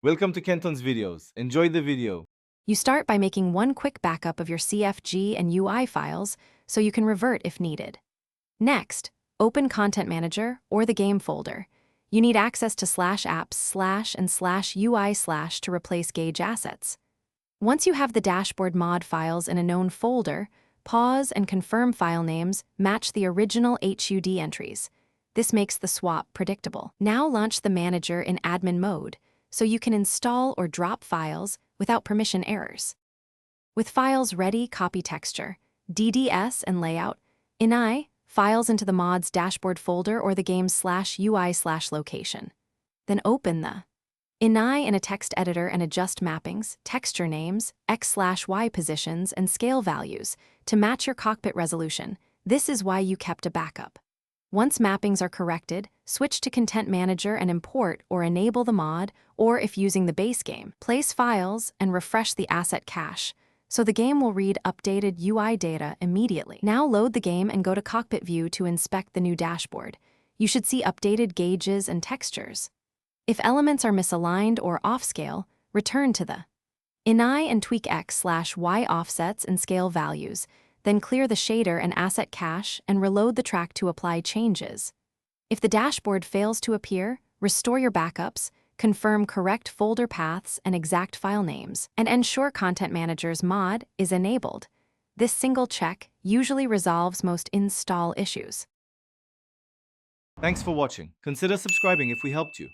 Welcome to Kenton's videos. Enjoy the video. You start by making one quick backup of your CFG and UI files so you can revert if needed. Next, open Content Manager or the game folder. You need access to /apps/ and /UI/ to replace Gauge assets. Once you have the dashboard mod files in a known folder, pause and confirm file names match the original HUD entries. This makes the swap predictable. Now launch the manager in admin mode so you can install or drop files without permission errors. With files ready, copy texture, DDS and layout, ini files into the mod's dashboard folder or the game's /UI/location. Then open the ini in a text editor and adjust mappings, texture names, x/y positions, and scale values to match your cockpit resolution. This is why you kept a backup. Once mappings are corrected, switch to Content Manager and import or enable the mod, or if using the base game, place files and refresh the asset cache, so the game will read updated UI data immediately. Now load the game and go to Cockpit View to inspect the new dashboard. You should see updated gauges and textures. If elements are misaligned or off-scale, return to the ini and tweak x/y offsets and scale values, then clear the shader and asset cache and reload the track to apply changes. If the dashboard fails to appear, restore your backups, confirm correct folder paths and exact file names, and ensure Content Manager's mod is enabled. This single check usually resolves most install issues. Thanks for watching. Consider subscribing if we helped you.